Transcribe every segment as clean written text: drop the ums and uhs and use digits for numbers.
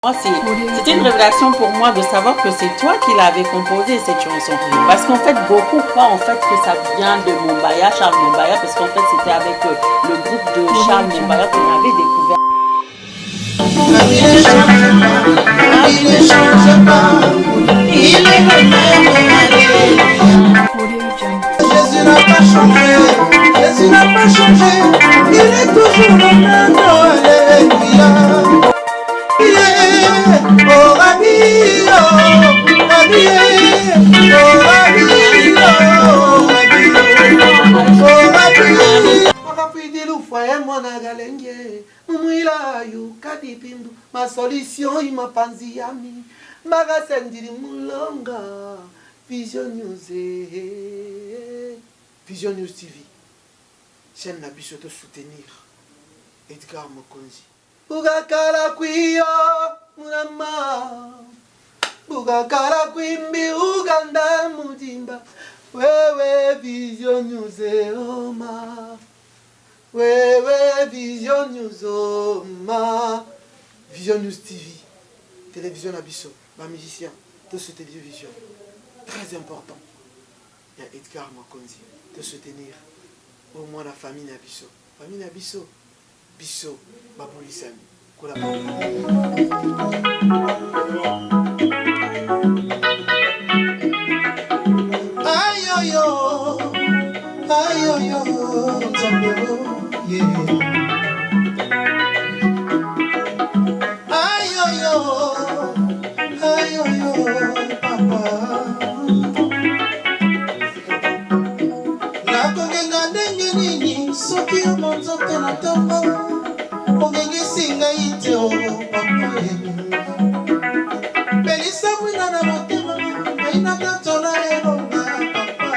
Moi, c'était une révélation pour moi de savoir que c'est toi qui l'avais composé cette chanson. Parce qu'en fait, beaucoup croient en fait que ça vient de Mombaya, Charles Mombaya, parce qu'en fait, c'était avec le groupe de Charles Mombaya qu'on avait découvert. La vie ne change pas, la vie ne change pas, il est le même, alléluia. Jésus n'a pas changé, Jésus n'a pas changé, il est toujours le même, alléluia. Oh Rabbi, oh Rabbi, oh Rabbi, oh Rabbi. Akafidili ufaye mwana galenge, mumwila yukadi pindu, ma solution ima panzi yami, maga sendiri mulonga, Vision News Vision News TV, chaîne nabiso de soutenir, Edgar Mokonzi. Bugakala kwiyo murama, bugakala kwimbi Uganda mujimba, wewe Vision News oma, wewe Vision News oma. Vision News TV, télévision Abisso, ma musicien, de ce télévision, très important. Il y a Edgar Mokonzi, de soutenir au moins la famille Abisso. Famille Abisso, Bisso, Baboulisami, aïe aïe aïe aïe aïe aïe papa. Nakongenga ndenge nini soki omonzoto na tongo ongengesinga ite o papa. Pelisa mwina na motema maina tatola elonga papa.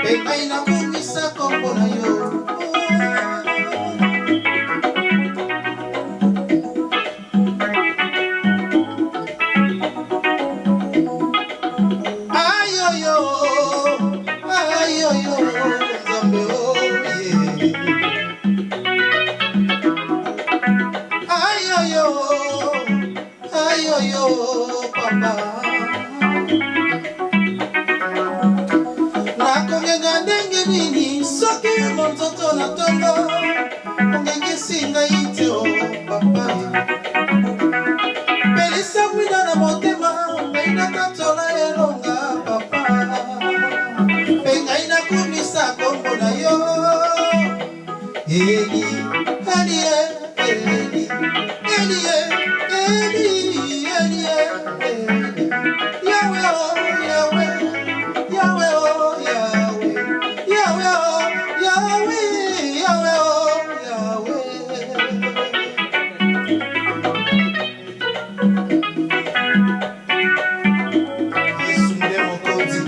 Pengai na kumisa kombo na yo. Nakongenga ndenge nini soki monzoto na tongo ongengesinga ite o papa. Pelisa mwina na motema maina tatola elonga papa. Pengai na kumisa kombo na yo. Eli, Elie, Eli, Elie, Eli, Elie, Eli. Yahweh, oh Yahweh, Yahweh, oh Yahweh, Yahweh, oh Yahweh, Yahweh, oh Yahweh. Yesu ndiye Mwokozi.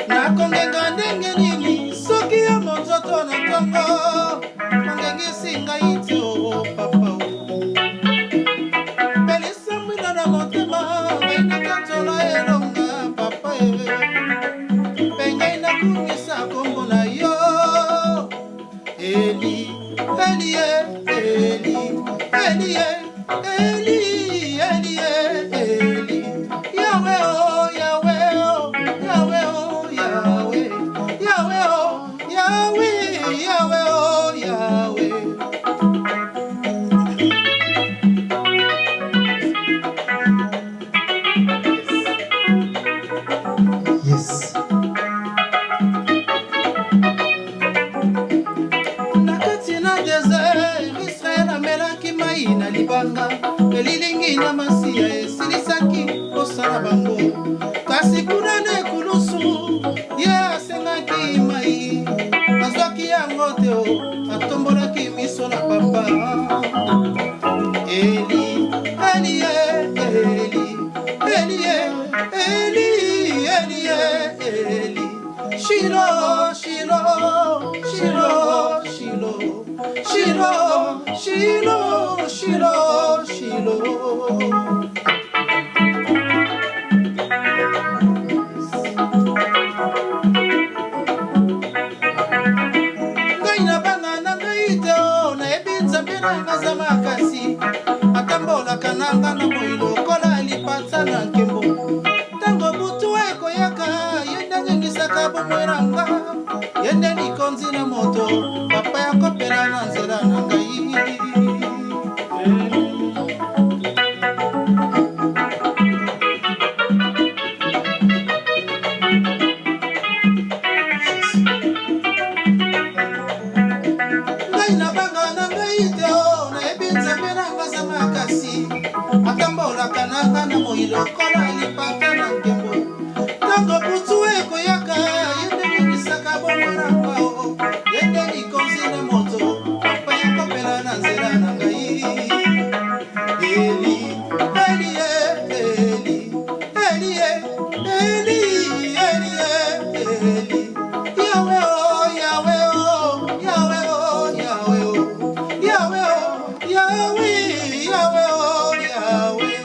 Nakongenga ndenge nini soki ya monzoto na tongo ongengisinga ite o papa. Pelisa mwina na motema maina tatola elonga papa. Pengai na kumisa kombo na yo. Eli, Elie, Eli, Elie, Eli, Elie, Eli. Yahweh, oh Yahweh, oh Yahweh, oh Yahweh, Yahweh, oh Yahweh, Yahweh, oh Yahweh. Yes. Nakati na desert, Israel amelaki mai na libanga, elilingi na masiya esilisaki kosala bango. Kasi kuna na ekulusu, ye asengaki mai, azwaki yango te o, atombolaki miso na papa. Eli, Elie, Eli, Elie, Shilo, Shilo, Shilo, Shilo, Shilo, Shilo, Shilo, Shilo. Naza makasi atambolaka nanga na moi lokola lipata na nkembo ntango butu ekoyaka ye nde anyengisaka bomoi nanga ye nde likonzi na moto papa ya kopela na nzela na ngai. Atambolaka nanga na moi lokola lipata na nkembo ntango butu ekoyaka ye nde anyengisaka bomoi nanga ye nde likonzi na moto papa ya kopela na nzela na ngai. Eli, Eli, Eli, Eli, Eli, Eli, Eli, Yahweh, oh, Yahweh, oh, Yahweh, oh, Yahweh, oh, Yahweh, oh, Yahweh, Yahweh, oh, Yahweh.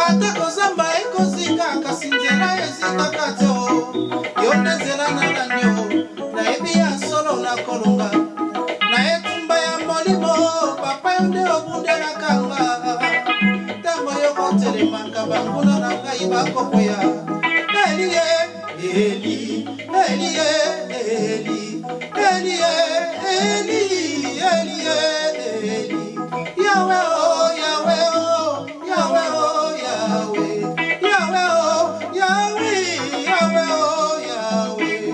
Ata kozamba ekozika kasi nzela ezikaka te o yo nde nzela nalanyo nayebi ya solo nakolonga na etumba ya molimo papa yo nde obundelaka nga ntango yo kotelemaka banguna na ngai bakokwea. Elie, Eli, Elie, Eli, Elie, Eli, Elie, Eli, Yahweh, oh, Yahweh, oh, Yahweh, oh, Yahweh, Yahweh, oh, Yahweh, Yahweh, oh, Yahweh.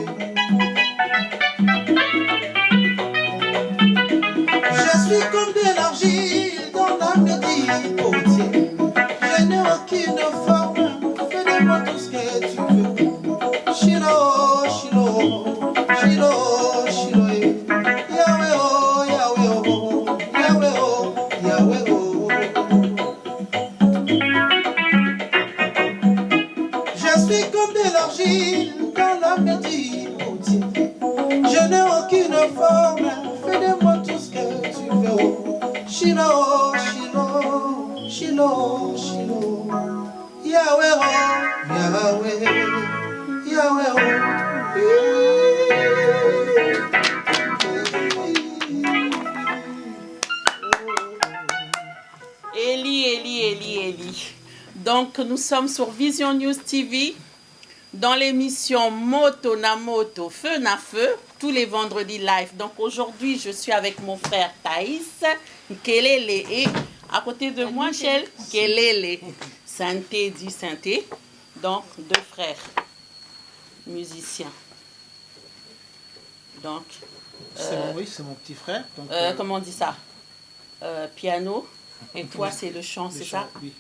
Je suis comme de l'argile dans l'âme de Dieu. Je n'ai aucune forme, fais de moi tout ce que tu veux. Shilo, Shilo, Shilo, Shilo, Yahweh, oh, Yahweh, oh, Yahweh, oh, Yahweh, oh. Je suis comme de l'argile dans l'âme de Dieu. Je n'ai aucune forme, fais de moi tout ce que tu veux. Oh. Shilo, Shilo, Shilo, Shilo, Yahweh, oh, Yahweh, Yahweh, oh. Eli, Eli, Eli, Eli. Donc, nous sommes sur Vision News TV dans l'émission Moto na Moto, Feu na Feu, tous les vendredis live. Donc, aujourd'hui, je suis avec mon frère Thaïs, Kelele, et à côté de moi, Michel, Kelele, Santé dit Santé. Donc, deux frères musiciens. Donc, Oui, c'est mon petit frère. Donc, comment on dit ça? Piano. Et toi, c'est le chant, c'est ça? Oui.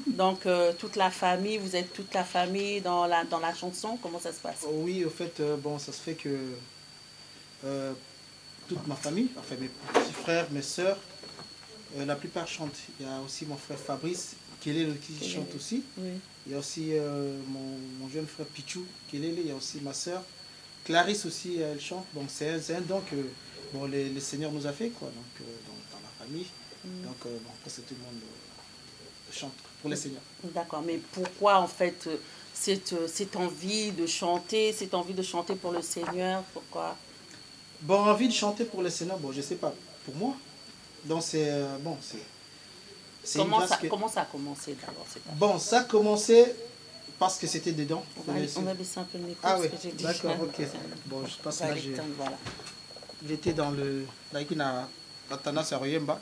Donc, toute la famille, vous êtes toute la famille dans la chanson? Comment ça se passe? Oui, au fait, bon, ça se fait que toute ma famille, enfin mes petits frères, mes sœurs, la plupart chantent. Il y a aussi mon frère Fabrice, qui chante aussi. Oui. Il y a aussi mon jeune frère Pichou, il y a aussi ma sœur. Clarisse aussi, elle chante. Donc, c'est un don que bon, le Seigneur nous a fait, quoi, donc, dans la famille. Donc, bon, après, tout le monde chante pour le Seigneur. D'accord, mais pourquoi en fait cette envie de chanter, pour le Seigneur? Pourquoi? Bon, envie de chanter pour le Seigneur, bon, je sais pas, pour moi. Donc, c'est bon, c'est comment ça a commencé d'abord? Bon, ça a commencé parce que c'était dedans. On va baisser un peu le micro. Ah oui, que j'ai dit. d'accord, ok. Bon, je pense que là, voilà. j'étais dans le... La tendance à Royemba,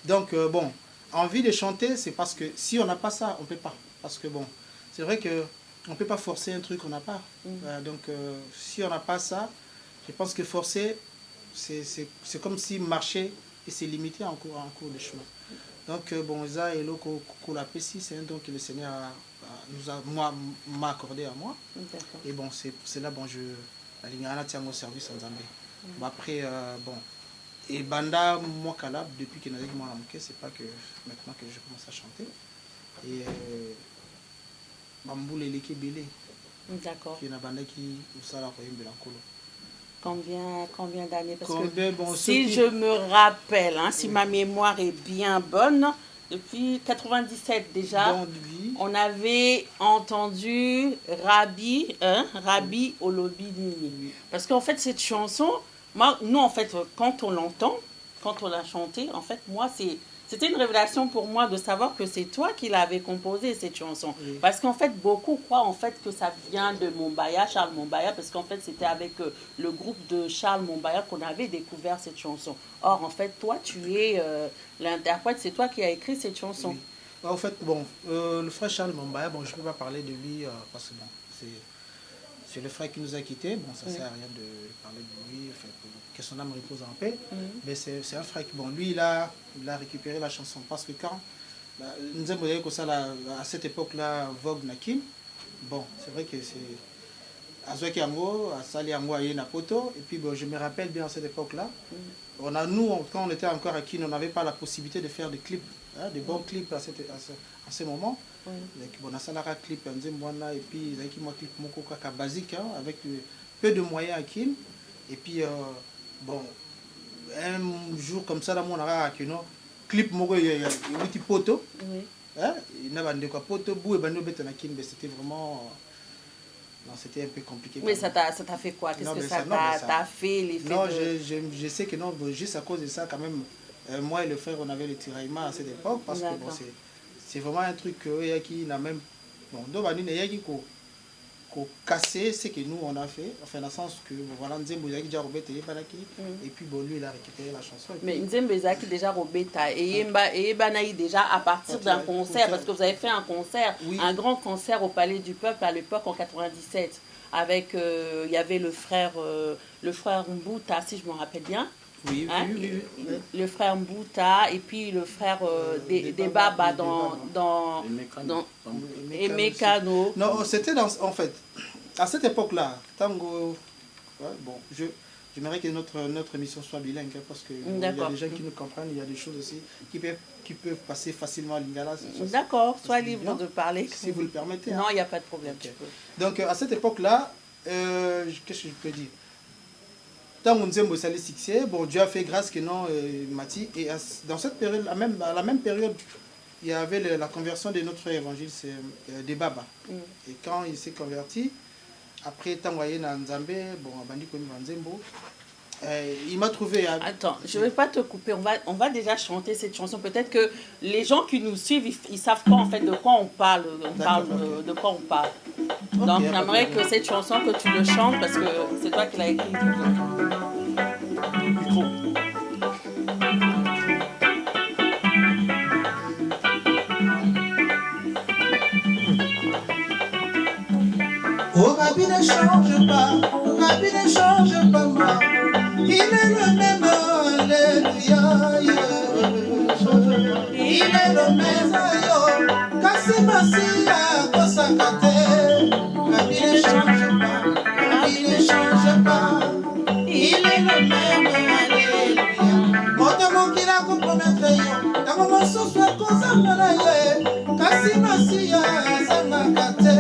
donc, bon, envie de chanter, c'est parce que si on n'a pas ça, on ne peut pas. Parce que, bon, c'est vrai qu'on ne peut pas forcer un truc qu'on n'a pas. Donc, si on n'a pas ça, je pense que forcer, c'est comme si marcher et c'est limité en cours de chemin. Donc, bon, ça et le Koulapessi, c'est un don que le Seigneur m'a accordé à moi. Et bon, c'est là, bon, la ligne tient au service en Zambie. Bon, après, bon, et Banda Mwakala, depuis que j'ai moi c'est pas que maintenant que je commence à chanter. et bamboula eleki ebele D'accord. qui na bandaki osala koyembela nkolo. Combien d'années? Parce Combien, que bon, si je me rappelle, hein, si ma mémoire est bien bonne, depuis 97 déjà, donc, oui. on avait entendu Rabbi Olobi Nini. Parce qu'en fait, cette chanson, nous, en fait, quand on l'entend, quand on l'a chantée, en fait, moi, c'était une révélation pour moi de savoir que c'est toi qui l'avais composée, cette chanson. Oui. Parce qu'en fait, beaucoup croient en fait que ça vient de Mombaya, Charles Mombaya, parce qu'en fait, c'était avec le groupe de Charles Mombaya qu'on avait découvert cette chanson. Or, en fait, toi, tu es l'interprète, c'est toi qui as écrit cette chanson. Oui. En fait, bon, le frère Charles Mombaya, bon, je ne peux pas parler de lui parce que bon, c'est le frère qui nous a quittés. Bon, ça ne sert à rien de parler de lui, enfin, que son âme repose en paix. Mais c'est un frère qui, bon, lui, il a récupéré la chanson parce que quand nous avons dit que ça, à cette époque-là, Vogue Nakim, bon, c'est vrai que c'est Azoaki Ango, Asali Ango Aye Napoto, et puis bon, je me rappelle bien à cette époque-là, nous, quand on était encore à Kin, on n'avait pas la possibilité de faire des clips, hein, des bons clips à ce moment. Bon, on a un clip, et puis il y a un clip basique, hein, avec peu de moyens à Kin. Et puis, bon, un jour comme ça, là, on a un clip, il y a un petit poteau. Il y a un poteau, mais c'était vraiment. Non, c'était un peu compliqué. Mais ça t'a fait quoi? Qu'est-ce que ça t'a fait, l'effet? Non, je sais que non, juste à cause de ça, quand même, moi et le frère, on avait le tiraillement à cette époque, parce que bon, c'est vraiment un truc qui n'a même... Bon, donc, il y a qui cassé ce que nous, on a fait, enfin, dans le sens que, bon, voilà, Nzembo Zaki déjà Robeta et puis bon, lui, il a récupéré la chanson. Mais Nzembo Zaki déjà Robeta, et Banaï déjà à partir d'un concert, parce que vous avez fait un concert, un grand concert au Palais du Peuple à l'époque en 97, avec, il y avait le frère Mbouta, si je me rappelle bien. Oui, hein, oui. Le frère Mbouta et puis le frère des Baba dans Emekano. Non, c'était en fait, à cette époque-là, Tango, bon, j'aimerais que notre émission soit bilingue, hein, parce qu'il y a des gens qui nous comprennent, il y a des choses aussi qui peuvent passer facilement à l'Ingala. D'accord, sois libre de parler. Si vous le permettez. Non, il n'y a pas de problème. Okay. Donc, à cette époque-là, qu'est-ce que je peux dire? Tant on disait Mossali succès, bon, Dieu a fait grâce que non, Mati. Et dans cette période, à la même période, il y avait la conversion de notre frère évangile, c'est des Baba. Et quand il s'est converti, après, tant voyé dans Nzambé, bon, Abandi Komi Banzembo, il m'a trouvé. Attends, je ne vais pas te couper. On va déjà chanter cette chanson. Peut-être que les gens qui nous suivent, ils savent pas en fait de quoi on parle. De quoi on parle. Okay, donc j'aimerais que cette chanson que tu le chantes parce que c'est toi qui l'as écrite. Micro. Oh Rabbi ne change pas, Rabbi ne change pas moi. Il est le même, alléluia. Il est le même, ayo. Kassimasi, Kosakate. Rabbi ne change pas, Rabbi ne change pas. Il est le même, alléluia. Moto mokila compromettre yo. Tango moso soit kozangana ye. Kassimasi, Kosakate.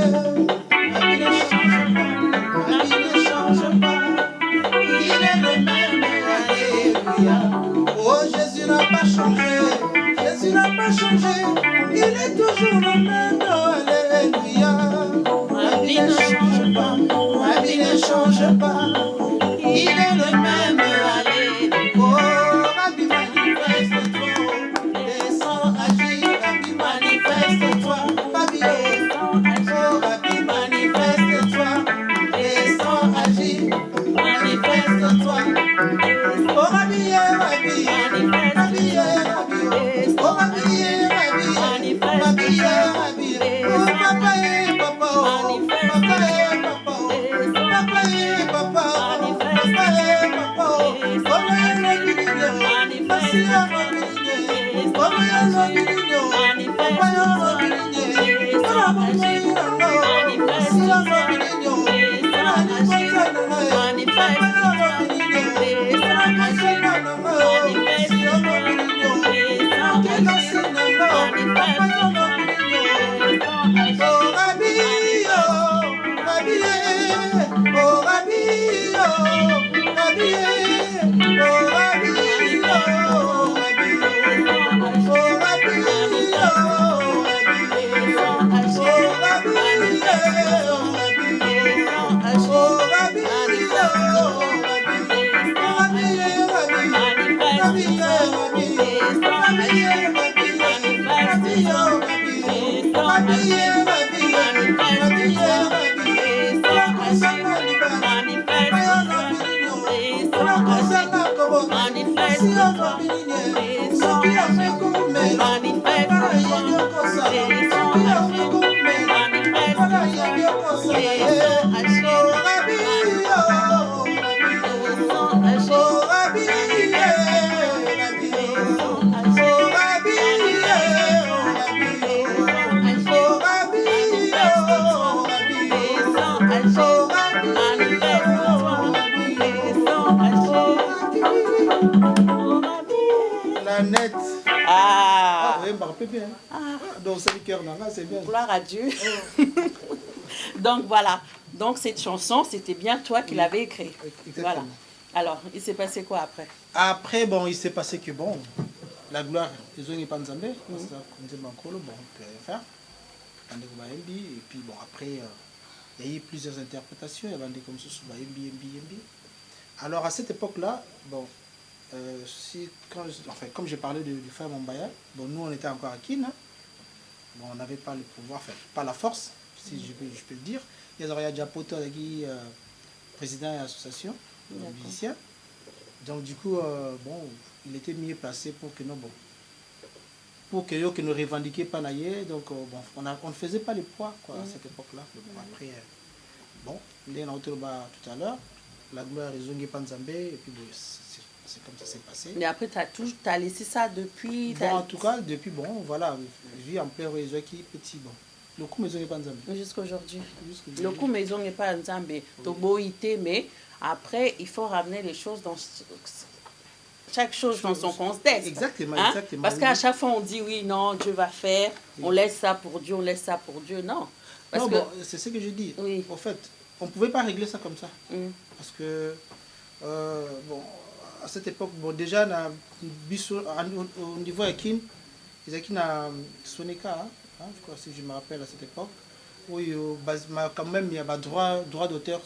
Oh, Jésus n'a pas changé, Jésus n'a pas changé, il est toujours le même, alléluia. Rabbi ne change pas, Rabbi ne change pas, il est le même, alléluia. Oh, Rabbi manifeste-toi, descends, agis, Rabbi manifeste-toi, Rabbi, oh, Rabbi manifeste-toi, descends, agis, manifeste-toi. Oh Rabbi, Rabbi, Rabbi, Rabbi, oh Rabbi, Rabbi, Rabbi, Rabbi, oh Papa, Papa, oh Papa, Papa, oh Papa, Papa, oh Papa, Papa, oh Rabbi, Passi Rabbi, oh Rabbi, Papa, Rabbi, Rabbi, Passi Rabbi, Net. Ah, Oui, me rappelle bien. Donc, c'est le cœur, c'est bien. gloire à Dieu. Donc voilà. Donc cette chanson, c'était bien toi qui l'avais écrite. Exactement. Voilà. Alors, il s'est passé quoi après? Après, bon, il s'est passé que bon, la gloire, ils ont pas Nzambe, parce que comme dit Mankolo, bon, on peut rien faire. Et puis bon, après, il y a eu plusieurs interprétations, il y avait comme ça, MB. Alors à cette époque-là, bon, comme j'ai parlé du frère Mombaya, bon, nous on était encore à Kin, hein. Bon, on n'avait pas le pouvoir, enfin, pas la force, si je peux le dire. Il y a déjà Poto, président de l'association des musiciens. Donc du coup, bon, il était mieux placé pour que nous, bon, pour que nous ne revendiquions pas naïe. Donc bon, on ne faisait pas les poids quoi, à cette époque-là. Après, bon, il est en tout à l'heure, la gloire est pas Nzambe, et puis bon, c'est comme ça s'est passé. Mais après, tu as laissé ça depuis... Bon, en tout cas, depuis, bon, voilà, je vis en plein réseau qui est petit, bon. Le coup maison n'est pas Nzambe. Jusqu'à aujourd'hui. Le coup maison n'est pas Nzambe. Toboïté, mais après, il faut ramener les choses dans... Chaque chose dans son contexte. Exactement, hein? Exactement. Parce qu'à chaque fois, on dit oui, non, Dieu va faire, on laisse ça pour Dieu, on laisse ça pour Dieu. Non. Parce non, que... bon, c'est ce que je dis. Oui. En fait, on ne pouvait pas régler ça comme ça. Parce que, bon, à cette époque, bon, déjà, au niveau Akin, ils ont Sonika, hein, je crois, si je me rappelle à cette époque, où quand même, il y avait droit d'auteur.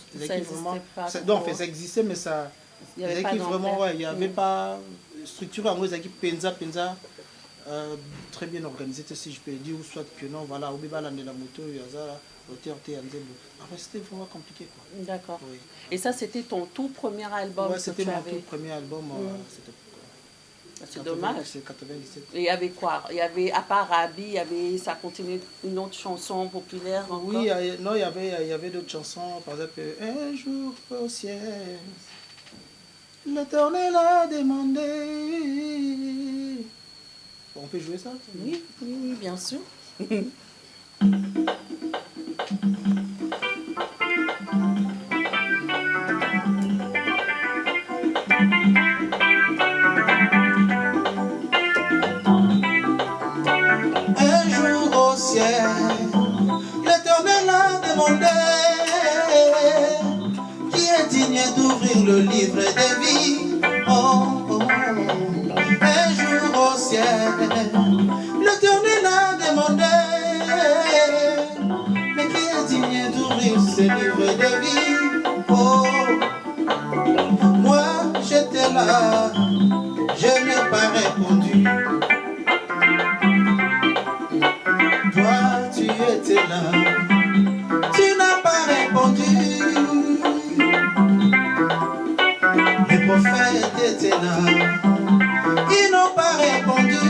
Donc, ça existait, mais ça... Il n'y avait pas vraiment, ouais, il n'y avait pas structuré en gros, les équipes Penza, très bien organisées, si je peux dire, ou soit que non, voilà, au Bibala de la moto, il y a ça, l'auteur après, c'était vraiment compliqué. D'accord. Oui. Et ça, c'était ton tout premier album? Oui, c'était mon tout premier album. C'est dommage. C'est 97. Et il y avait quoi? Il y avait, à part Rabi, ça continuait une autre chanson populaire encore? Oui, non, il y avait d'autres chansons, par exemple, Un jour au ciel. L'Éternel a demandé. On peut jouer ça? Oui, bien sûr. Un jour au ciel, l'Éternel a demandé qui est digne d'ouvrir le livre des vies. Un jour au ciel, l'Éternel a demandé, mais qui est digne d'ouvrir ce livre de vie? Moi j'étais là, je n'ai pas répondu. Toi tu étais là, tu n'as pas répondu. Les prophètes étaient là, ils n'ont pas répondu.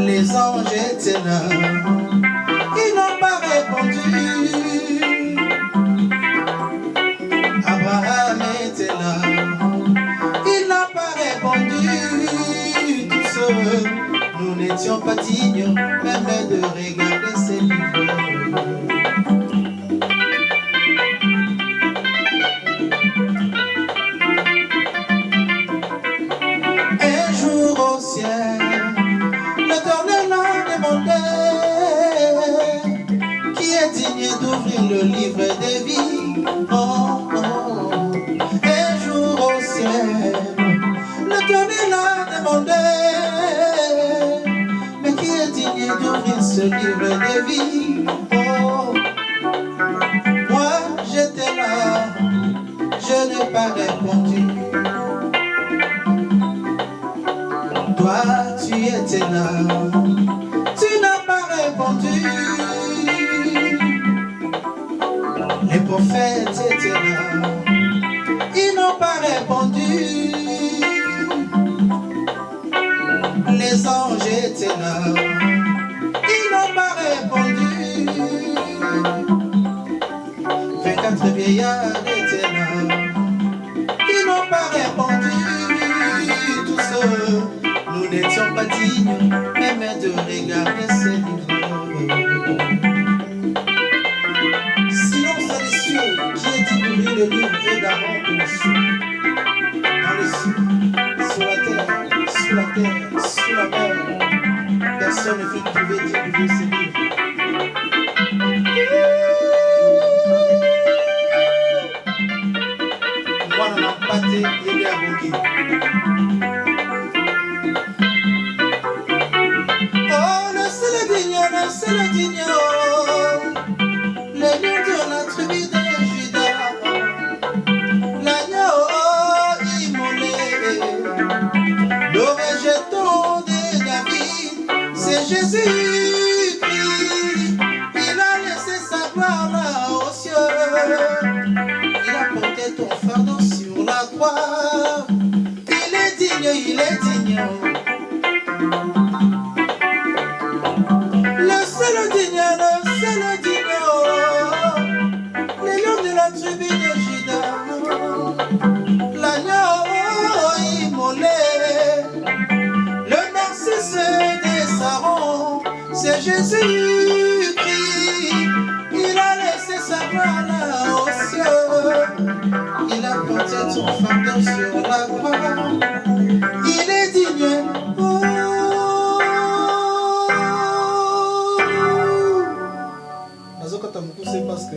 Les anges étaient là, ils n'ont pas répondu. Abraham était là, il n'a pas répondu. Tous nous n'étions pas dignes même de regarder ces livres. Un jour au ciel, l'Éternel a demandé qui est digne d'ouvrir le livre des vies. Un jour au ciel, l'Éternel a demandé, mais qui est digne d'ouvrir ce livre des vies? Moi j'étais là, je n'ai pas répondu. Toi, tu étais là, tu n'as pas répondu. Les prophètes étaient là, ils n'ont pas répondu. Les anges étaient là, ils n'ont pas répondu. 24 vieillards étaient là, ils n'ont pas répondu. Tous nous n'étions pas dignes, même de regarder ces livres. Silence dans les cieux, qui est-il d'ouvrir le livre et d'Aaron pour les cieux? Dans les cieux, sur la terre, sous la mer, personne ne fit trouver d'ouvrir ces livres. Moi, on n'a pas été aidé à Bogi. Oh, le seul digne, le lion de la tribu de Judas, l'agneau immolé, le rejeton de David, c'est Jésus-Christ. Il a laissé sa gloire là aux cieux. Il a porté ton fardeau sur la croix. Il est digne, il est digne. Le seul digne, le lion de la tribu de Judas, l'agneau immolé, le narcisse des Sarons, c'est Jésus-Christ. Il a laissé sa gloire là aux cieux. Il a porté ton fardeau sur la croix. Il est digne. C'est parce que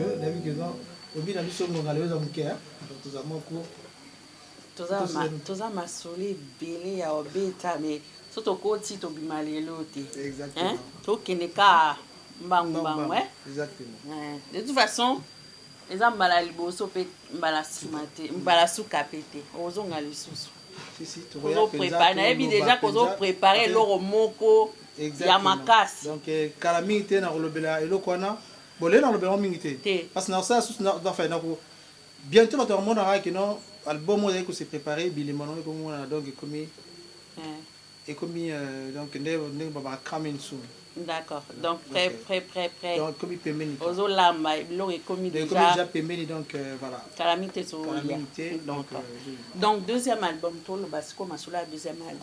toza masolo ebele ya obeta me so tokoti tobima lelo te tokende ka mbangumbangu. De toute façon eza mbala liboso mpe mbala nsima te, mbala suka mpe te ozonga lisusu kozoprépare. nayebi deja kozoprépare eloko moko ya makasi. Donc kala mingi te na kolobela eloko wana bolé na lobela mingi te parce que na ça sous na fa na ko bientôt bato bamonaka ke non album oyo ko se préparer bilemano ekomona donc ekomi donc ndenge baba coming soon. D'accord, donc prêt donc comme pembeni ozolamba biloko ekomi déjà pembeni, donc voilà calamité so donc deuxième album toloba siko masula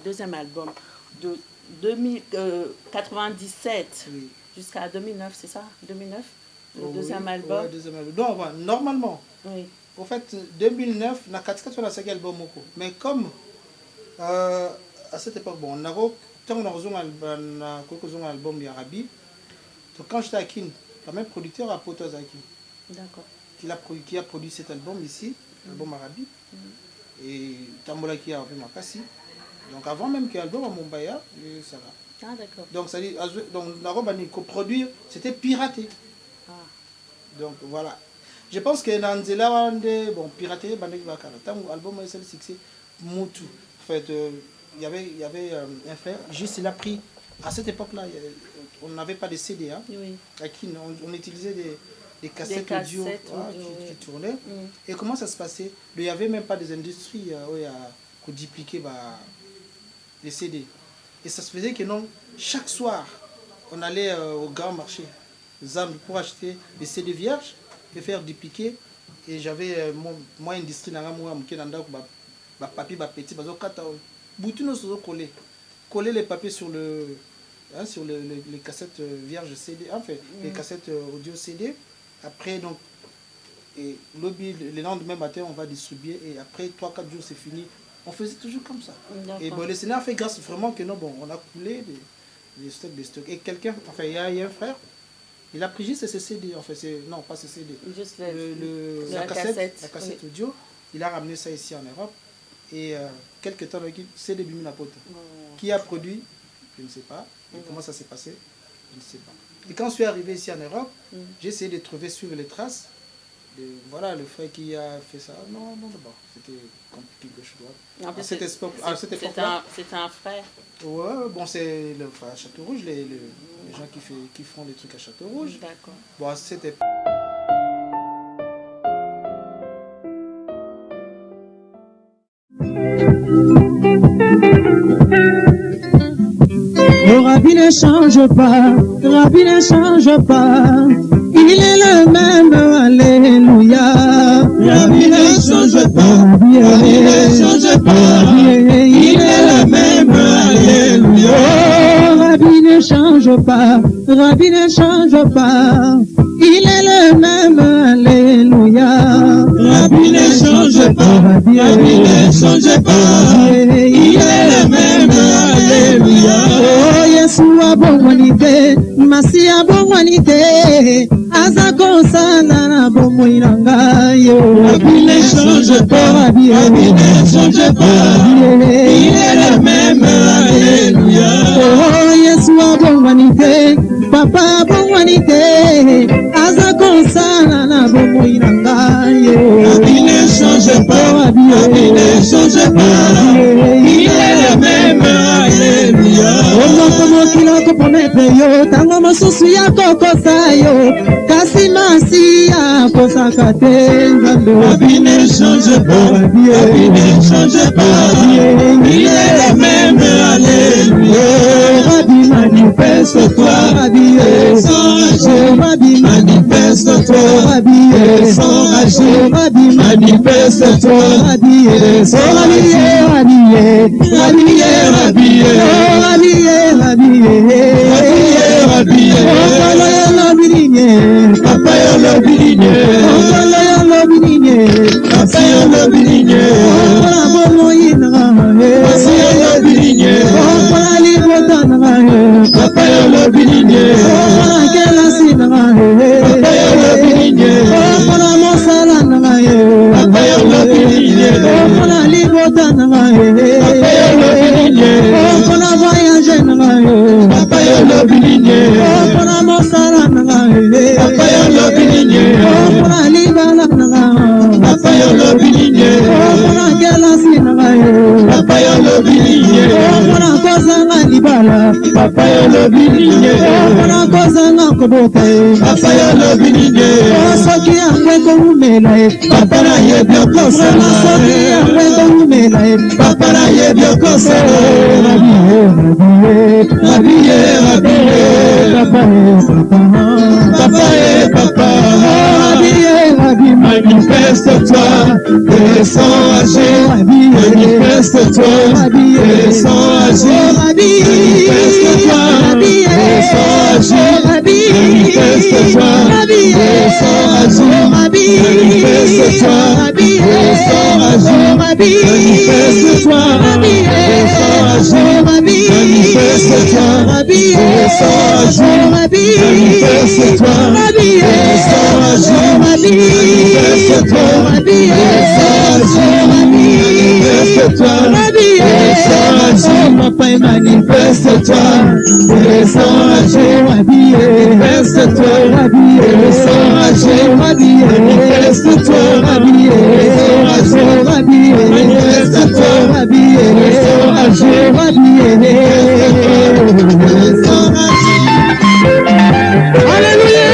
deuxième album de 97 jusqu'à 2009, c'est ça? 2009 le deuxième album. Ouais, deuxième album. Non, enfin, normalement. Oui. En fait, 2009, on a 4 la cinquième album. Mais comme à cette époque, bon, on a un album d'Arabie. Donc quand j'étais à Kin, le même producteur a Potos à Kin. D'accord. Qui a produit cet album ici, l'album Arabie. Et Tambola qui a fait Makassi. Donc avant même qu'il y ait l'album à Mombaya, ça va. Ah d'accord. Donc ça dit, donc la robe à coproduire, c'était piraté. Ah. Donc voilà. Je pense que dans Nzela, bon, piraterie, l'album a le succès, Moutou. En fait, il y avait un frère, juste il a pris, à cette époque-là, on n'avait pas de CD, hein, oui. On utilisait des cassettes audio qui tournaient. Et comment ça se passait? Il n'y avait même pas des industries qui dupliquaient les CD. Et ça se faisait que non, chaque soir, on allait au grand marché pour acheter des CD vierges et faire dupliquer. Et j'avais moi une industrie dans le papier petit, coller les papiers sur les cassettes vierges CD, enfin les cassettes audio CD. Après donc et le lendemain matin on va distribuer et après 3-4 jours c'est fini. On faisait toujours comme ça. Et bon, le Sénat a fait grâce vraiment que non, bon, on a coulé des stocks. Et quelqu'un, enfin, il y a un frère, il a pris juste ces CD, en fait, non, pas ces CD. Juste la cassette audio, il a ramené ça ici en Europe. Et quelques temps, c'est des Bimina Pote. Qui a produit? Je ne sais pas. Et comment ça s'est passé? Je ne sais pas. Et quand je suis arrivé ici en Europe, j'ai essayé de trouver sur les traces voilà, le frère qui a fait ça. Non, d'abord, c'était compliqué gauche-droite. C'était un frère. Ouais, bon, c'est le frère à Château-Rouge, les gens qui font des trucs à Château-Rouge. D'accord. Bon, c'était... Oh, Rabbi ne change pas, Rabbi ne change pas, il est le même, alléluia. Rabbi ne change pas, Rabbi ne change pas, il est le même, alléluia. Oh, Rabbi ne change pas, Rabbi ne change pas, il est le même, alléluia. Rabbi ne change pas, Rabbi ne change pas, il est le même, alléluia. Oh, Yeshua bonwanite, Masia bonwanite, Azako sana bonwinanga yo. Rabbi ne change pas, Rabbi ne change pas, il est le même, alléluia. Oh, Yeshua bonwanite, Papa bonwanite, Azako sana bonwinanga yo. Rabbi ne change pas, Rabbi ne change pas, il est le même, alléluia. Omokomo kiloko promettre yo, tango mosusu ya kokosa yo, kasi masi ya kosaka te nzambe. Rabbi ne change pas, Rabbi ne change pas, il est le même, alléluia. Rabbi manifeste-toi, Rabbi sans agir, Rabbi manifeste-toi, Rabbi sans agir, Rabbi manifeste-toi, Rabbi sans agir, Rabbi, Rabbi, Papa yo lobilinye, Papa yo lobilinye, Papa yo lobilinye, Papa bomoyina, Papa yo lobilinye, Papa libotana, Papa yo lobilinye, Papa kelasina, Papa yo lobilinye, Papa mosalana, Papa yo lobilinye, Papa libotana, Papa yo lobilinye, Papa voyage na, Papa yo lobilinye, Papa mosalana, Papa yo lobilinye, Papa libana na, Papa yo lobilinye, Papa kelasina, Papa yo lobilinye, Papa kozanga libala, Papa yo lobilinye, Papa kozanga kobota, Papa yo lobilinye, soki angwe ko umela, Papa na yebyo kosana, soki angwe ko umela, Papa na yebyo kosana, Rabbi, Rabbi, Papa, Rabbi, manifeste-toi, descends agir, manifeste-toi, descends agir, manifeste-toi, descends agir, manifeste-toi, descends agir, manifeste-toi, descends agir, manifeste-toi, descends agir, manifeste-toi, descends agir, manifeste-toi, descends agir, manifeste-toi, manifeste-toi, descends agir, papa manifeste-toi, descends agir, manifeste-toi, descends agir, manifeste-toi, descends agir, manifeste-toi, descends agir, descends agir. Alléluia.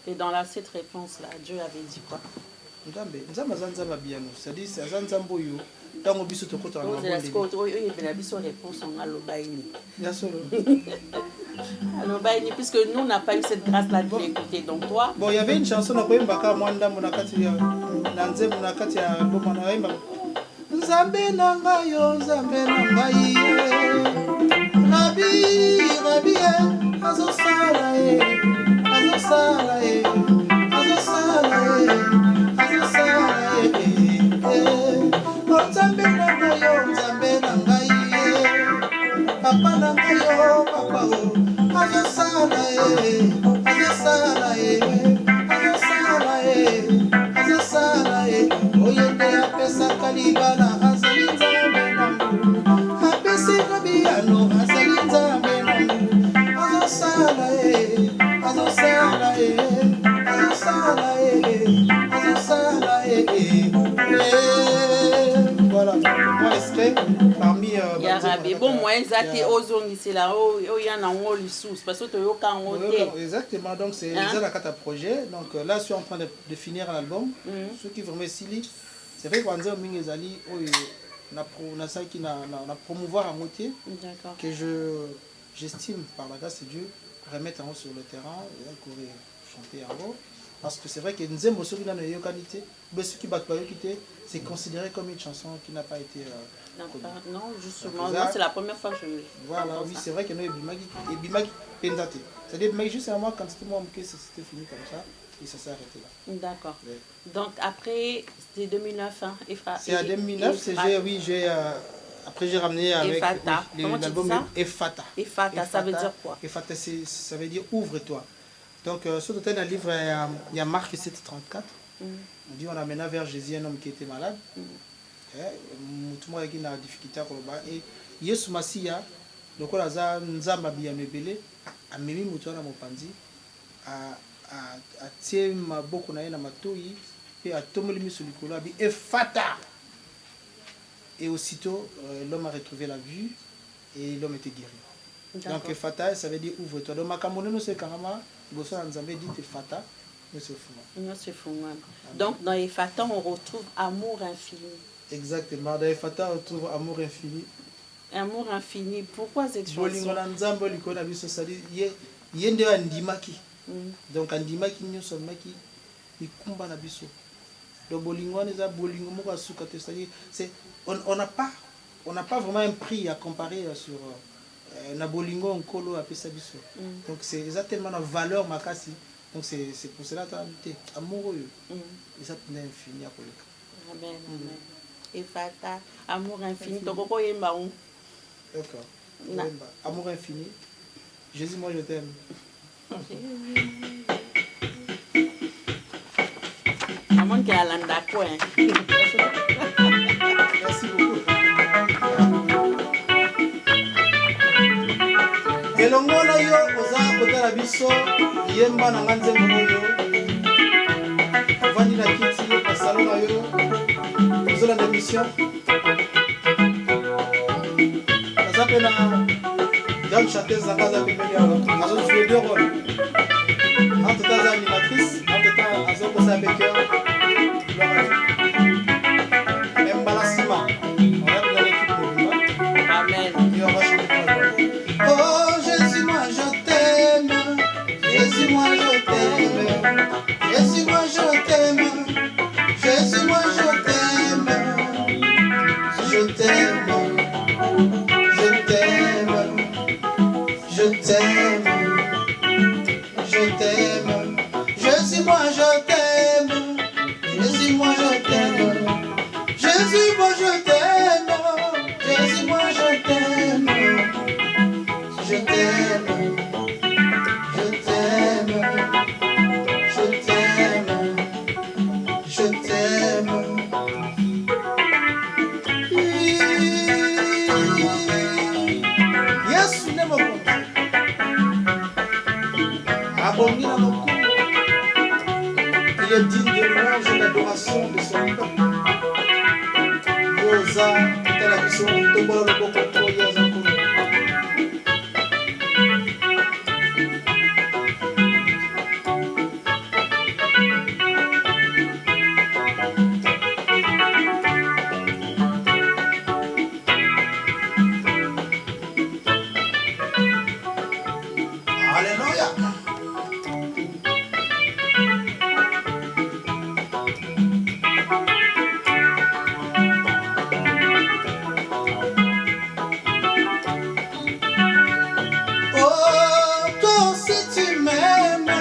Et dans cette réponse-là, Dieu avait dit quoi? C'est-à-dire, c'est Azanzamboyo. Dans le biso toko tanga. Puisque nous on n'a pas eu cette grâce-là de l'écouter. Donc toi. Bon, il y avait une chanson na koyembaka mwanda monakati ya nanze monakati ya boma na yemba. Nzambe na ngayo, Nzambe na ngai. Rabi azosala azosala Nzambe na ngayo, Nzambe na ngai. Papa na ngayo, papa azosala oyende apesaka libala azali Nzambe nangu apesi kabiyano azali Nzambe nangu azosala voilà moi extrait parmi Yarabi bon moi exact ozongi c'est là oyana ngoli sous parce que toyoka ngote exactement donc c'est ça kata projet donc là je suis en train de finir l'album ce qui vraiment sili c'est vrai qu'on dit mingi ezali oyo na ça qui na promouvoir à moitié que j'estime par la grâce de Dieu remettre en haut sur le terrain et courir chanter en haut parce que c'est vrai que nzembo soki na yo qualité mais ce qui bat pas quitté c'est considéré comme une chanson qui n'a pas été non justement non, c'est la première fois que je voilà oui c'est vrai que nous ebimaki pendate c'est-à-dire mais juste à moi quand c'était moi que c'était fini comme ça et ça s'est arrêté là. D'accord. Ouais. Donc après c'était 2009 hein c'est à 2009 c'est j'ai après j'ai ramené avec l'album Efata. Efata ça veut dire quoi? Efata ça veut dire ouvre-toi. Donc sur le livre il y a Marc 7:34. On dit on amena vers Jésus un homme qui était malade. Tout le monde qui a difficulté à combattre et Yesu Masiya donc on a nzamba bien mebele a memi mutu na mopanzi a tie maboko na ye na matoi pe a tomoli miso likolo abi Efata. Et aussitôt l'homme a retrouvé la vue et l'homme était guéri. Donc Efata ça veut dire ouvre-toi. Donc makambo no c'est carrément bossa nzambe dit Efata. Donc dans Efata on retrouve amour infini. Exactement, dans Efata on retrouve amour infini. Amour infini. Pourquoi cette chanson? Bolingo na nzambe likona biso sali yende andimaki. Donc andimaki nyoso maki ikumba na biso. Donc bolingo eza bolingo moko asuka te c'est on n'a pas vraiment un prix à comparer sur na bolingo nkolo apesa biso. Donc c'est exactement la valeur makasi. Donc c'est pour cela que amour et ça n'est infini à koleka. Amen. Efata amour infini tokoko yemba on. D'accord. Amour infini. Jésus moi je t'aime. monde qui est à l'Andako. Merci beaucoup. elongo na yo oza kotala biso yemba na nga nzembo oyo ovandi na kiti na salon na yo ozolanda émission aza mpe na jean chanteuse na nga aza pembeni awa azojue deux rôle entre-temps aza animatrice entre-temps azokosa beker mbala nsima oya dans l'équipe mobimba Amen. yo ava chanter pour la gloire. Oh Jésus, moi je t'aime. Jésus, moi je t'aime. Jésus, moi je t'aime. Jésus, moi je t'aime. Je t'aime. Je t'aime. Je t'aime. Je t'aime. Jésus, moi je t'aime. Jésus, moi je t'aime. Jésus, moi je t'aime. Jésus, moi je t'aime. Je t'aime, je t'aime, je t'aime, je t'aime. Yesu ne mokonzi abongi na mokonzi. Il est digne de louange et d'adoration de son peuple. Yoza tala biso tombola loboko to yaza kono. Alléluia. Oh, toi aussi tu m'aimes,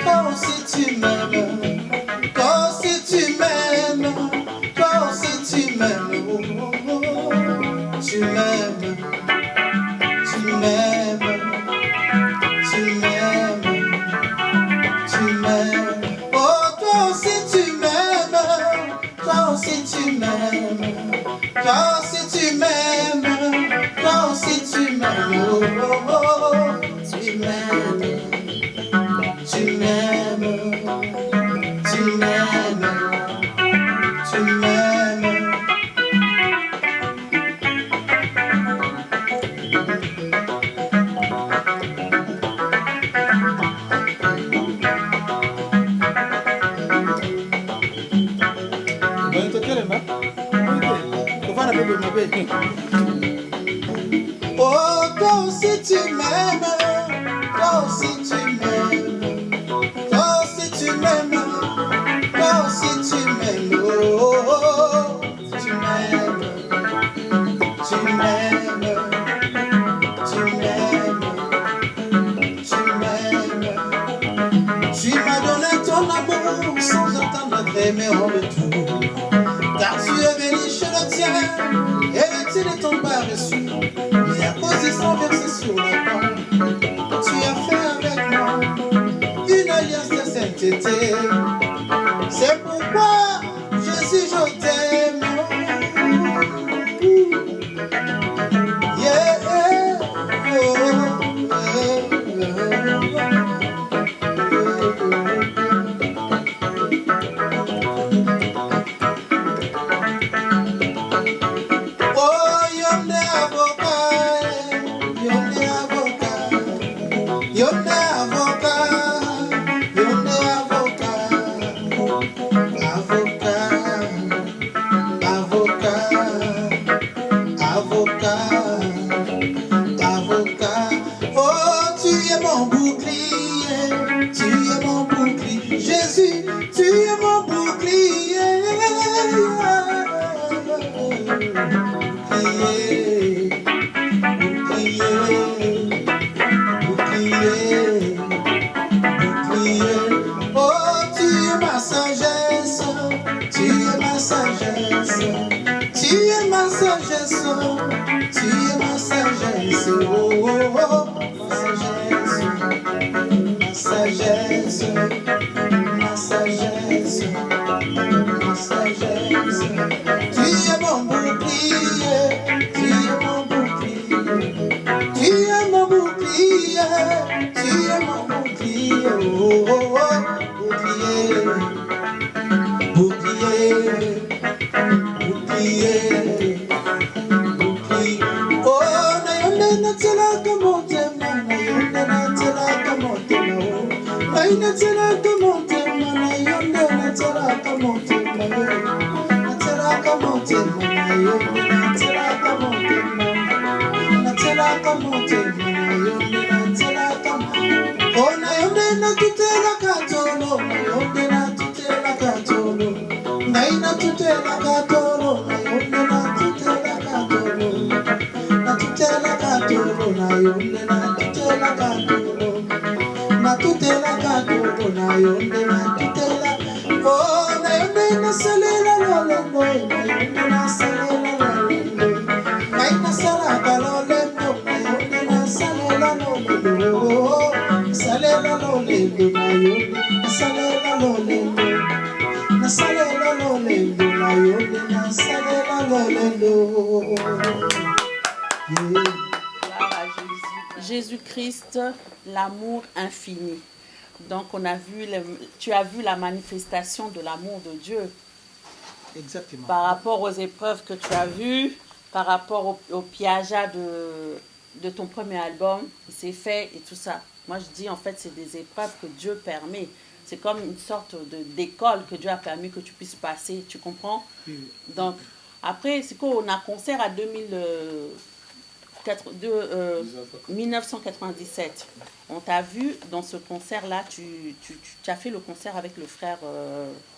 toi aussi tu m'aimes, toi aussi tu m'aimes, toi aussi tu m'aimes, oh, oh, oh. Tu m'aimes, tu m'aimes. Tu m'aimes, tu m'aimes. Oh, toi aussi tu m'aimes, toi aussi tu m'aimes, toi aussi tu m'aimes, toi aussi tu m'aimes. Oh, oh, oh. Tu m'aimes, tu m'aimes, tu m'aimes, tu m'aimes. Oh, toi aussi tu m'aimes, toi aussi tu m'aimes, toi aussi tu m'aimes, toi aussi tu m'aimes, oh, oh, oh. Tu m'aimes, tu m'aimes, tu m'aimes, tu m'aimes. Tu m'as donné ton amour sans attendre d'aimer en retour. Car tu es venu chez le tien, héritier de ton pas reçu. Mais à cause du sang versé sur la croix, tu as fait avec moi une alliance de sainteté. C'est pourquoi Jésus, je t'aime. Yeah. Oh, yonde avocat, yonde avocat, yonde avocat, yonde avocat, avocat, avocat, avocat, avocat. Oh, tu es mon bouclier, tu es mon bouclier. Jésus, tu es mon bouclier. Oh, tu es ma sagesse, tu es ma sagesse, tu es ma sagesse, tu es ma sagesse, oh, oh, oh, ma sagesse, ma sagesse, ma sagesse. Jésus-Christ, l'amour infini. Donc, tu as vu la manifestation de l'amour de Dieu. Exactement. Par rapport aux épreuves que tu as vues, par rapport au piageat de ton premier album, il s'est fait et tout ça. Moi, je dis, en fait, c'est des épreuves que Dieu permet. C'est comme une sorte d'école que Dieu a permis que tu puisses passer. Tu comprends? Oui. Donc, après, c'est qu'on a concert à 1997. On t'a vu dans ce concert-là, tu as fait le concert avec le frère,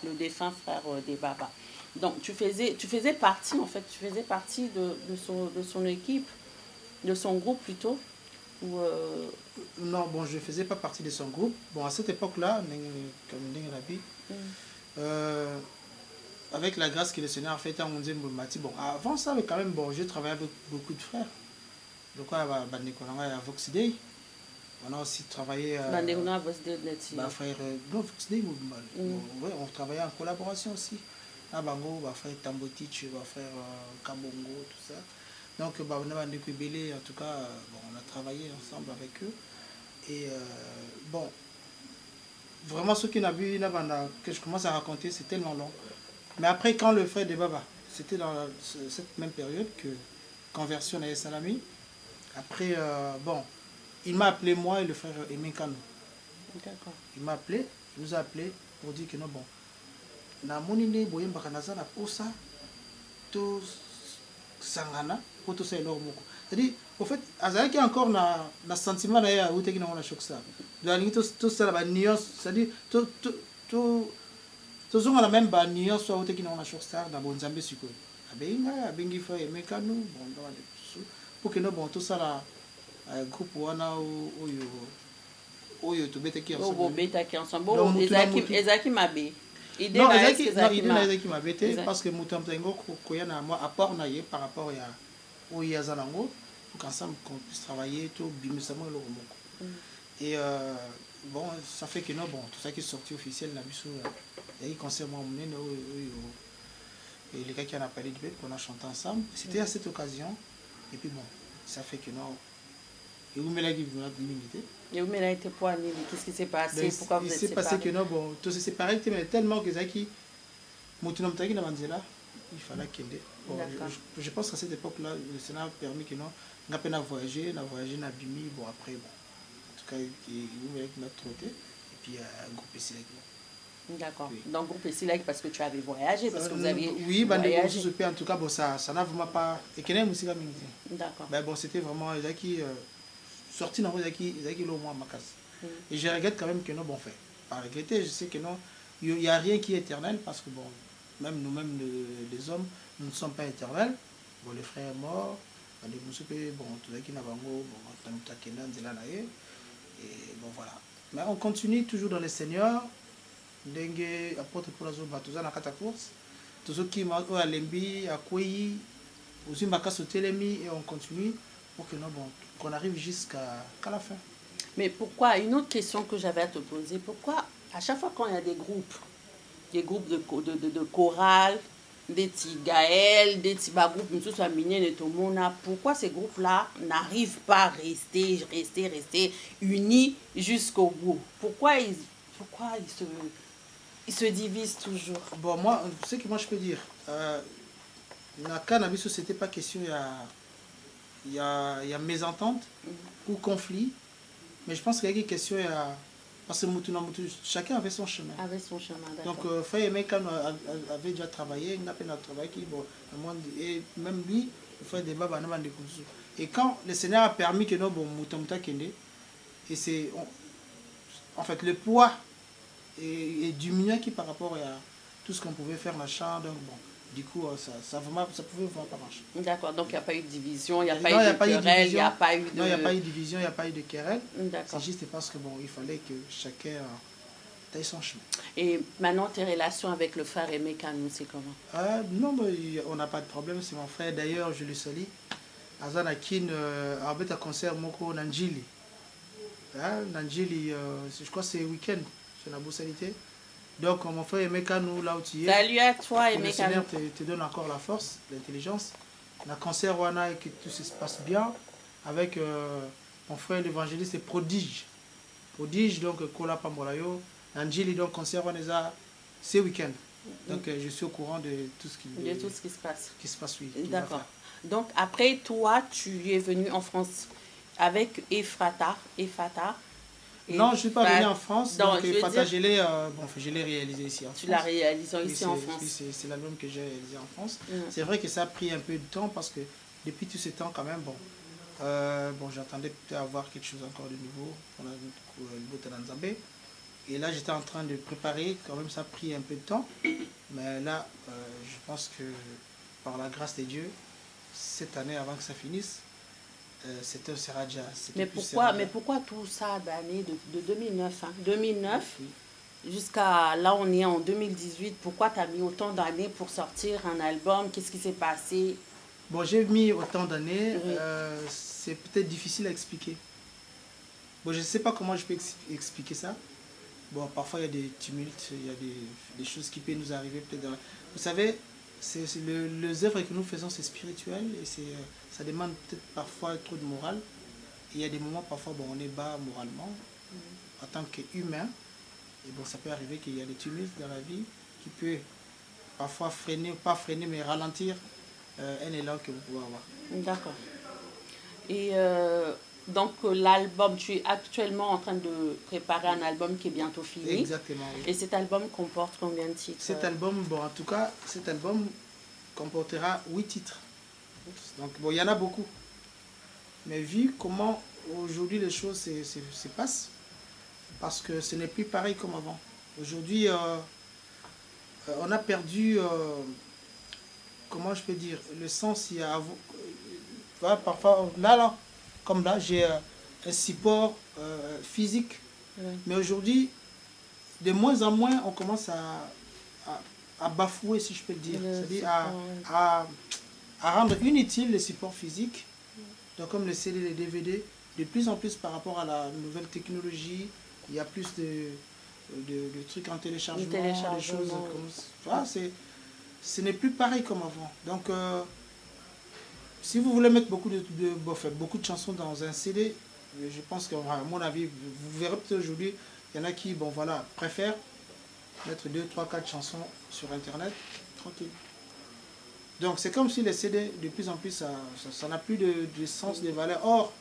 le défunt frère des Baba. Donc tu faisais partie, en fait, de son équipe, de son groupe plutôt. Ou Non, bon, je ne faisais pas partie de son groupe. Bon, à cette époque-là, avec la grâce que le Seigneur a fait, bon, avant ça, quand même, bon, j'ai travaillé avec beaucoup de frères. Donc, à Vox Day. On a aussi travaillé. Frère, non, Vox Day, on travaillait en collaboration aussi. Bango, frère Tambotich, frère Kabongo, tout ça. Donc, on a en tout cas, bon, on a travaillé ensemble avec eux. Et bon, vraiment, ce qu'on a vu, que je commence à raconter, c'est tellement long. Mais après, quand le frère de Baba, c'était dans cette même période que conversion à Salami. Après, bon, il m'a appelé moi et le frère Aimé Kano. D'accord. Il m'a appelé, il nous a appelé pour dire que non, bon, na monine boye mbakanaza na posa to sangana pour tout ça et moko. C'est-à-dire, au fait, azalaki encore na sentiment na ya uteki na ona choc ça. Donc tout ça la nuance, c'est-à-dire tout zonga la même ba nuance soit uteki na ona choc ça dans bonzambe siko. Abenga abengi fa Aimé Kano bon dans pour que nous bon tout ça la groupe wana oyo to betaki ensemble. Bo betaki ensemble. Bon ezaki mabe. Non, ezaki mabe te parce que mutamtengo koyana moi apport na ye par rapport à Oyazanango pour qu'ensemble qu'on puisse travailler tout bimisamo le moko. Et bon, ça fait que non bon, tout ça qui est sorti officiel na biso il y a eu concert moi monene et les gars qui en a parlé du bête qu'on a chanté ensemble. C'était à cette occasion. Et puis bon, ça fait que non. Et où me l'a dit, limité. Et où me l'a été pour annuler? Qu'est-ce qui s'est passé? Pourquoi vous êtes séparés? Il s'est passé que non, bon, tout s'est séparé, mais tellement que Zaki, Moutounam Taki n'a il fallait qu'il ait. Bon, je pense qu'à cette époque-là, le Sénat a permis que non, on a peine à voyager, na Bimi, bon après, bon. En tout cas, il m'a trotté, et puis un groupe ici. D'accord. Oui. Donc, groupe Essilek, parce que tu avais voyagé, parce que vous aviez oui, voyagé. En tout cas, bon, ça n'a vraiment pas... Et qu'il y a aussi la musique. D'accord. Ben, bon, c'était vraiment... Zaki sorti dans Zaki le moins ma casse. Et je regrette quand même que non, bon, fait. Par regretter, je sais que non, il n'y a rien qui est éternel, parce que bon, même nous-mêmes, les hommes, nous ne sommes pas éternels. Bon, le frère est mort, les moussoupés, bon, tout ça qui n'a pas bon, et bon, voilà. Mais on continue toujours dans le Seigneur. Dengue apporte pour la zone batuza na kata course tous ceux qui m'ont à Lembi à Kouyi aussi Makasso Telemi et on continue pour que nous bon qu'on arrive jusqu'à la fin. Mais pourquoi, une autre question que j'avais à te poser, pourquoi à chaque fois quand il y a des groupes de chorale, des petits Gaël, des petits groupes pourquoi ces groupes là n'arrivent pas à rester unis jusqu'au bout? Pourquoi pourquoi ils se divisent toujours? Bon, moi, ce que moi je peux dire, la cannabis, c'était pas question, il y a mésentente ou conflit, mais je pense qu'il y a une question, parce que chacun avait son chemin. Avec son chemin, d'accord. Donc, Frère Emeka avait déjà travaillé, il n'a pas travaillé, et même lui, il fait des babas. Et quand le Seigneur a permis que nous, bon, et c'est, en fait, le poids est diminué qui par rapport à tout ce qu'on pouvait faire, machin, donc bon. Du coup, ça pouvait vraiment pas marcher. D'accord, donc il n'y a pas eu de division, il n'y a pas Non, eu de querelle, il n'y a pas eu de... Non, il n'y a pas eu de division, il n'y a pas eu de querelle. D'accord. C'est juste parce que bon, il fallait que chacun taille son chemin. Et maintenant, tes relations avec le frère Emeka, c'est comment? Non, on n'a pas de problème, c'est mon frère. D'ailleurs, je le salue. Azan Akin, Arbet à concert Moko Nanjili. Nanjili, je crois que c'est week-end, c'est la boussalité. Donc, mon frère Emeka, nous, là où tu es. Salut à toi, Emeka. Le Seigneur te donne encore la force, l'intelligence. Le concert, Wana, et que tout se passe bien. Avec mon frère l'évangéliste, c'est Prodige. Prodige, donc, Kola Pambolayo. Nanjili, donc, concert, Wana, c'est week-end. Donc, je suis au courant de tout ce qui se passe. Qui se passe, oui. D'accord. Donc, après, toi, tu es venu en France avec Ephrata. Non, je ne suis pas venu en France. Donc, Ephrata, je l'ai réalisé ici en France. Tu l'as réalisé ici en France. Oui, c'est l'album que j'ai réalisé en France. C'est vrai que ça a pris un peu de temps parce que depuis tout ce temps, quand même, j'attendais peut-être avoir quelque chose encore de nouveau. On a le Botananzabé. Et là, j'étais en train de préparer. Quand même, ça a pris un peu de temps. Mais là, je pense que par la grâce de Dieu, cette année, avant que ça finisse, c'était au Seraja. Mais pourquoi tout ça d'année de 2009 2009 oui. Jusqu'à là, on est en 2018. Pourquoi tu as mis autant d'années pour sortir un album? Qu'est-ce qui s'est passé? Bon, j'ai mis autant d'années. Oui. C'est peut-être difficile à expliquer. Bon, je ne sais pas comment je peux expliquer ça. Bon, parfois, il y a des tumultes, il y a des choses qui peuvent nous arriver. Peut-être Vous savez, les œuvres que nous faisons, c'est spirituel et ça demande peut-être parfois trop de morale. Et il y a des moments, parfois, on est bas moralement en tant qu'humain. Et bon, ça peut arriver qu'il y a des tumultes dans la vie qui peut parfois freiner, pas freiner, mais ralentir un élan que vous pouvez avoir. D'accord. Et donc, l'album, tu es actuellement en train de préparer un album qui est bientôt fini. Exactement. Oui. Et cet album comporte combien de titres? Cet album, en tout cas, cet album comportera 8 titres. Donc, il y en a beaucoup. Mais vu comment aujourd'hui les choses se passent, parce que ce n'est plus pareil comme avant. Aujourd'hui, on a perdu, comment je peux dire, le sens. Il y a, parfois, là, comme là, j'ai un support physique. Oui. Mais aujourd'hui, de moins en moins, on commence à bafouer, si je peux le dire. C'est-à-dire à rendre inutile le support physique. Donc, comme le CD, les DVD, de plus en plus par rapport à la nouvelle technologie, il y a plus de trucs en téléchargement, des choses comme ça. Ce n'est plus pareil comme avant. Donc, si vous voulez mettre beaucoup de chansons dans un CD, je pense qu'à mon avis, vous verrez peut-être aujourd'hui, il y en a qui préfèrent mettre 2, 3, 4 chansons sur Internet, tranquille. Donc c'est comme si les CD, de plus en plus, ça n'a plus de sens, de valeur. Or,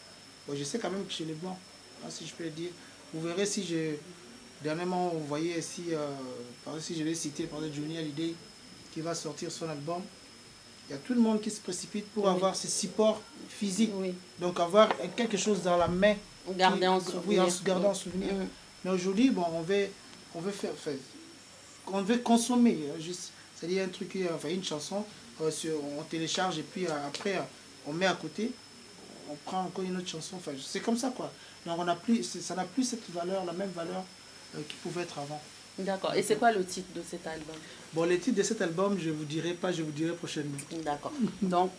je sais quand même que chez les Blancs, si je peux le dire, vous verrez si dernièrement, vous voyez ici, si je vais citer par exemple Johnny Hallyday, qui va sortir son album, il y a tout le monde qui se précipite pour avoir ce support physique. Oui. Donc avoir quelque chose dans la main. Garder en souvenir. Oui, garder en souvenir. Mais aujourd'hui, on veut consommer. C'est-à-dire un truc, une chanson, on télécharge et puis après, on met à côté, on prend encore une autre chanson. C'est comme ça, quoi. Donc ça n'a plus cette valeur, la même valeur qui pouvait être avant. D'accord. Et c'est quoi le titre de cet album? Bon, le titre de cet album, je ne vous dirai pas, je vous dirai prochainement. D'accord. Donc,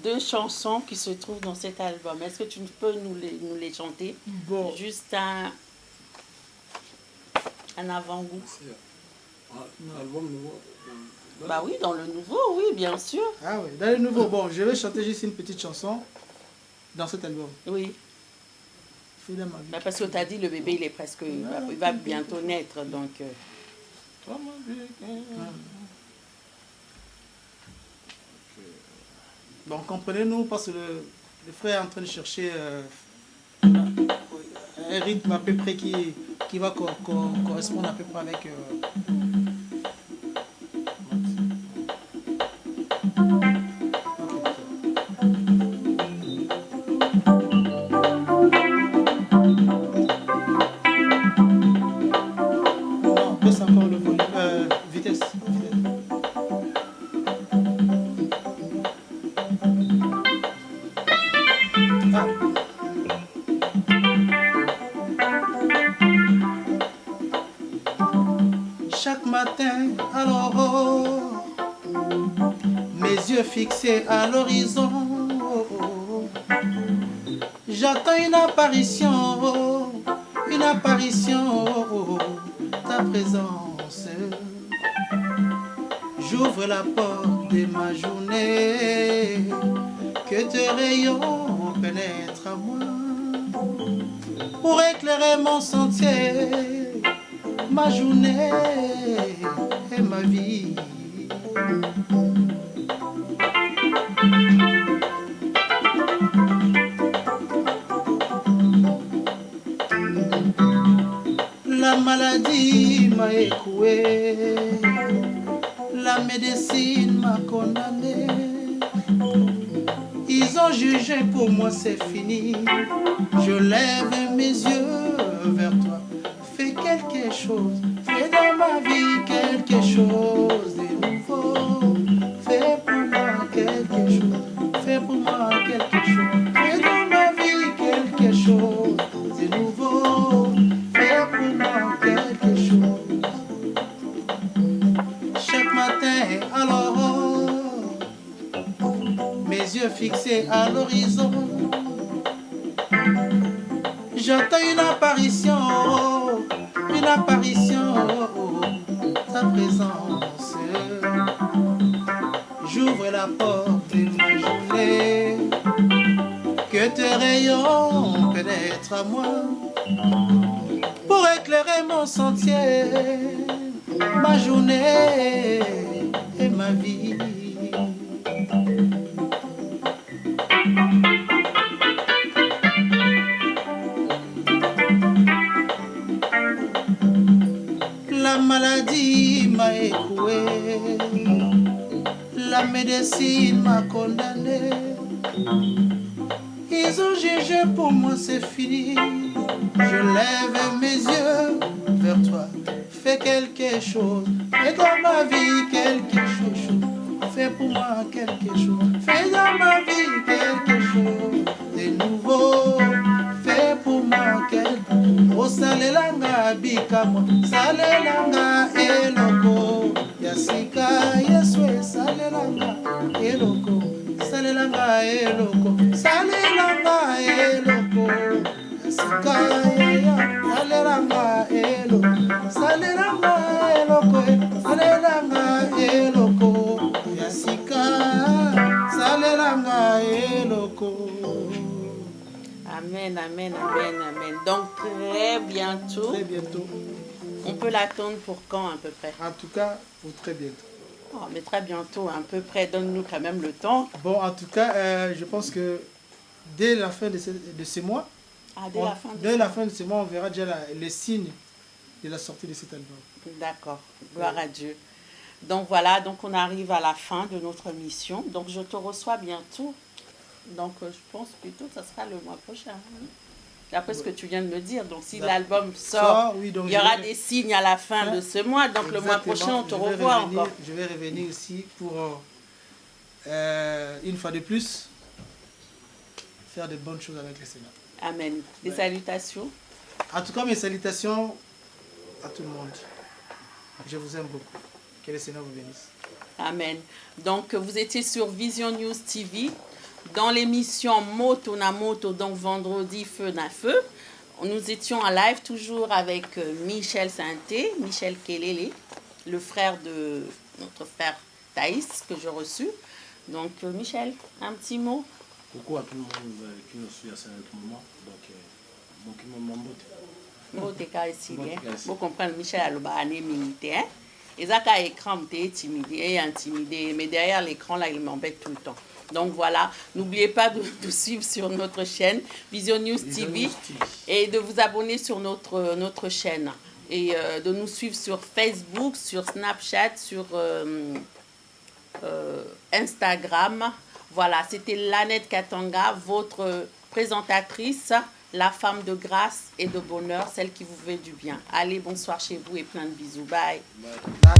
2 chansons qui se trouvent dans cet album. Est-ce que tu peux nous les chanter? Bon. Juste un avant-goût. Album nouveau? Bah oui, dans le nouveau, oui, bien sûr. Ah oui, dans le nouveau. Bon, je vais chanter juste une petite chanson dans cet album. Oui. fidèle à ma vie. Bah, parce que tu as dit le bébé, il est presque, il va bientôt naître, donc... Bon, comprenez-nous, parce que le frère est en train de chercher un rythme à peu près qui va correspondre à peu près avec... Non, baisse encore le volume, vitesse. Ah. Chaque matin à l'aurore, mes yeux fixés à l'horizon, j'attends une apparition, ta présence. J'ouvre la porte de ma journée, que tes rayons pénètrent à moi, pour éclairer mon sentier, ma journée et ma vie. La maladie m'a écoué, la médecine m'a condamné. Ils ont jugé, pour moi c'est fini. Je lève mes yeux vers toi. Fais quelque chose, fais dans ma vie quelque chose de nouveau. Fais pour moi quelque chose, fais pour moi quelque chose. Fais dans ma vie quelque chose de nouveau. Fais pour moi quelque chose. Chaque matin à l'aurore, mes yeux fixés à l'horizon, j'attends une apparition, ta présence. J'ouvre la porte de ma journée, que tes rayons pénètrent à moi, pour éclairer mon sentier, ma journée et ma vie. La maladie m'a écoué, la médecine m'a condamné. Ils ont jugé, pour moi c'est fini. Je lève mes yeux vers toi. Fais quelque chose, fais dans ma vie quelque chose. Fais pour moi quelque chose, fais dans ma vie quelque chose de nouveau. Fais pour moi quelque chose. Oh salelanga bikamo, salelanga eloko. Yasika yeswe salelanga eloko. Salelanga eloko, salelanga eloko. Yasika yaya, salelanga eloko. Salelanga eloko, salelanga eloko. Yasika, salelanga eloko. Amen, amen, amen, amen. Donc très bientôt. Très bientôt. On peut l'attendre pour quand à peu près? En tout cas, pour très bientôt. Oh, mais très bientôt, à peu près. Donne-nous quand même le temps. Bon, en tout cas, je pense que dès la fin de ce mois, Ah, dès la fin de dès la fin de ce mois, on verra déjà les signes de la sortie de cet album. D'accord, gloire à Dieu. Donc voilà, donc on arrive à la fin de notre mission. Donc je te reçois bientôt. Donc je pense plutôt que ça sera le mois prochain. D'après ce que tu viens de me dire. Donc si l'album sort, oui, donc il y aura des signes à la fin de ce mois. Donc le mois prochain, on te revoit encore. Je vais revenir ici pour, une fois de plus, faire de bonnes choses avec le Sénat. Amen. Des salutations. En tout cas, mes salutations à tout le monde. Je vous aime beaucoup. Que le Seigneur vous bénisse. Amen. Donc, vous étiez sur Vision News TV dans l'émission Moto na Moto, donc vendredi Feu na Feu. Nous étions en live toujours avec Michel Sainté, Michel Kelele, le frère de notre frère Thaïs que j'ai reçu. Donc, Michel, un petit mot. Coucou à tout le monde qui nous suit à ce moment. Donc, Vous comprenez, Michel Alobane milité, hein? Et ça, qu'à l'écran, t'es intimidé, intimidé, mais derrière l'écran, là, il m'embête tout le temps. Donc voilà, n'oubliez pas de nous suivre sur notre chaîne Vision News TV et de vous abonner sur notre chaîne et de nous suivre sur Facebook, sur Snapchat, sur Instagram. Voilà, c'était Lanette Katanga, votre présentatrice, la femme de grâce et de bonheur, celle qui vous veut du bien. Allez, bonsoir chez vous et plein de bisous. Bye. Bye.